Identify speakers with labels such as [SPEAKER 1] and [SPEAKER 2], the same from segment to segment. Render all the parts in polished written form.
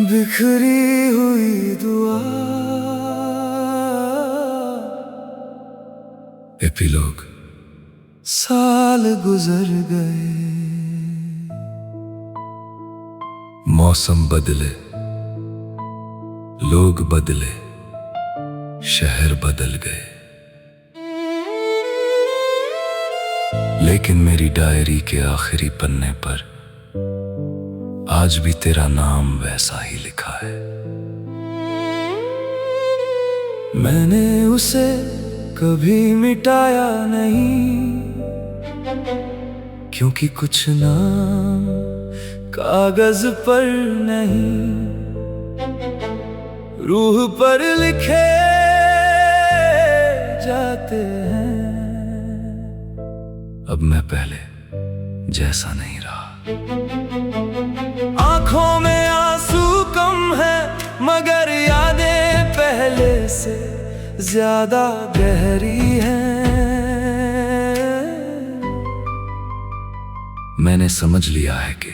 [SPEAKER 1] बिखरी हुई दुआ।
[SPEAKER 2] एपिलॉग।
[SPEAKER 1] साल गुजर गए,
[SPEAKER 2] मौसम बदले, लोग बदले, शहर बदल गए, लेकिन मेरी डायरी के आखिरी पन्ने पर आज भी तेरा नाम वैसा ही लिखा है।
[SPEAKER 1] मैंने उसे कभी मिटाया नहीं, क्योंकि कुछ नाम कागज पर नहीं, रूह पर लिखे जाते हैं।
[SPEAKER 2] अब मैं पहले जैसा नहीं रहा।
[SPEAKER 1] आंखों में आंसू कम है, मगर यादें पहले से ज्यादा गहरी हैं।
[SPEAKER 2] मैंने समझ लिया है कि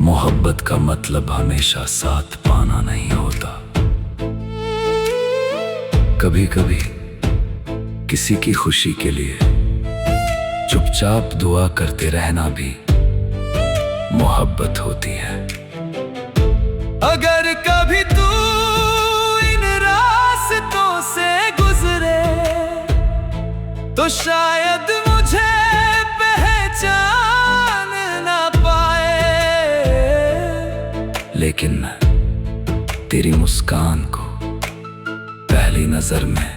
[SPEAKER 2] मोहब्बत का मतलब हमेशा साथ पाना नहीं होता। कभी कभी किसी की खुशी के लिए चुपचाप दुआ करते रहना भी मोहब्बत होती है।
[SPEAKER 1] अगर कभी तू इन रास्तों से गुजरे तो शायद मुझे पहचान ना पाए,
[SPEAKER 2] लेकिन मैं तेरी मुस्कान को पहली नजर में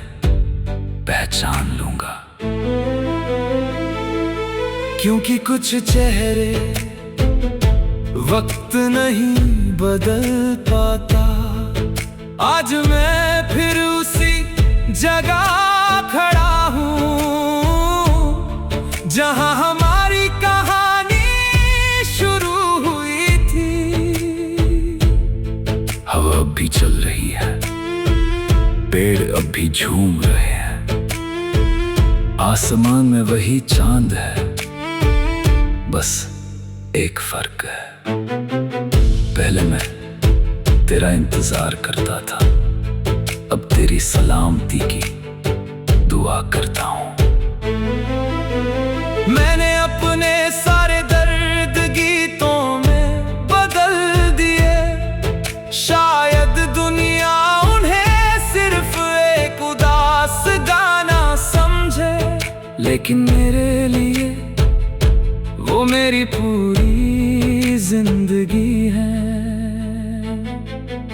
[SPEAKER 2] पहचान लूंगा।
[SPEAKER 1] क्योंकि कुछ चेहरे वक्त नहीं बदल पाता। आज मैं फिर उसी जगह खड़ा हूँ जहाँ हमारी कहानी शुरू हुई थी।
[SPEAKER 2] हवा अब भी चल रही है, पेड़ अब भी झूम रहे हैं, आसमान में वही चांद है, बस एक फर्क है। पहले मैं तेरा इंतजार करता था, अब तेरी सलामती की दुआ करता हूँ।
[SPEAKER 1] मैंने अपने सारे दर्द गीतों में बदल दिए। शायद दुनिया उन्हें सिर्फ एक उदास गाना समझे, लेकिन मेरे लिए वो मेरी पूरी जिंदगी है।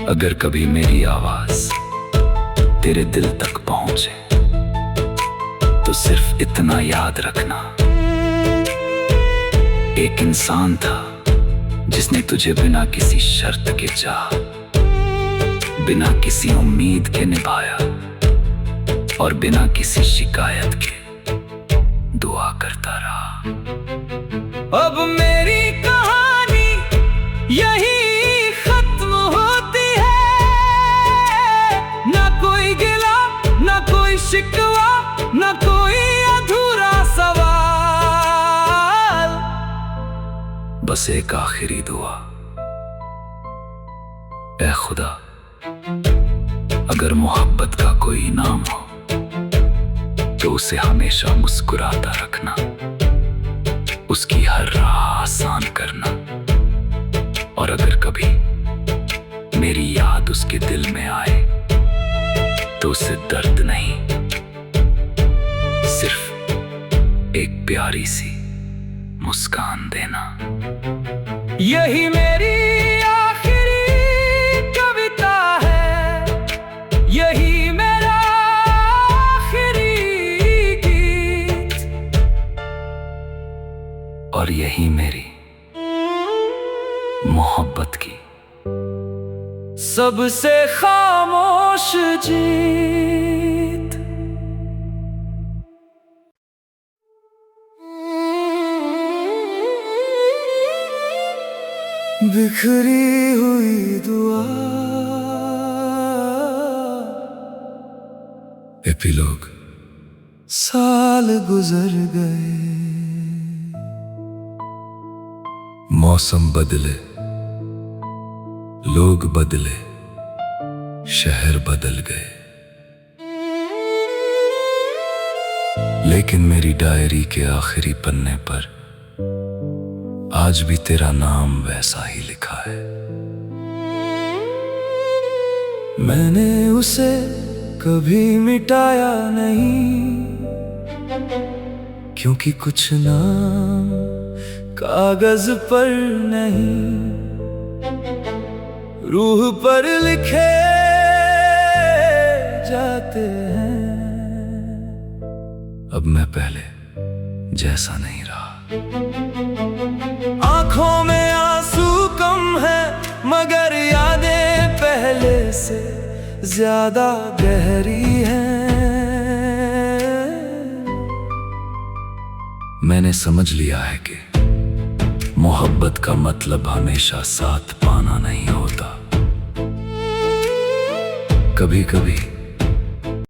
[SPEAKER 2] अगर कभी मेरी आवाज तेरे दिल तक पहुंचे तो सिर्फ इतना याद रखना, एक इंसान था जिसने तुझे बिना किसी शर्त के चाहा, बिना किसी उम्मीद के निभाया और बिना किसी शिकायत के दुआ करता रहा।
[SPEAKER 1] अब मेरी कहानी यही खत्म होती है। ना कोई गिला, ना कोई शिकवा, ना कोई अधूरा सवाल,
[SPEAKER 2] बस एक आखिरी दुआ। ऐ खुदा, अगर मोहब्बत का कोई इनाम हो तो उसे हमेशा मुस्कुराता रखना, उसकी हर राह आसान करना, और अगर कभी मेरी याद उसके दिल में आए तो उसे दर्द नहीं, सिर्फ एक प्यारी सी मुस्कान देना।
[SPEAKER 1] यही मेरी आखिरी कविता है, यही मेरा आखिरी गीत,
[SPEAKER 2] और यही मेरी मोहब्बत की
[SPEAKER 1] सबसे खामोश जीत। बिखरी हुई दुआ।
[SPEAKER 2] एपिलॉग।
[SPEAKER 1] साल गुजर गए,
[SPEAKER 2] मौसम बदले, लोग बदले, शहर बदल गए, लेकिन मेरी डायरी के आखिरी पन्ने पर आज भी तेरा नाम वैसा ही लिखा है।
[SPEAKER 1] मैंने उसे कभी मिटाया नहीं, क्योंकि कुछ नाम कागज पर नहीं, रूह पर लिखे जाते हैं।
[SPEAKER 2] अब मैं पहले जैसा नहीं रहा।
[SPEAKER 1] आंखों में आंसू कम है, मगर यादें पहले से ज्यादा गहरी हैं।
[SPEAKER 2] मैंने समझ लिया है कि मोहब्बत का मतलब हमेशा साथ पाना नहीं होता। कभी कभी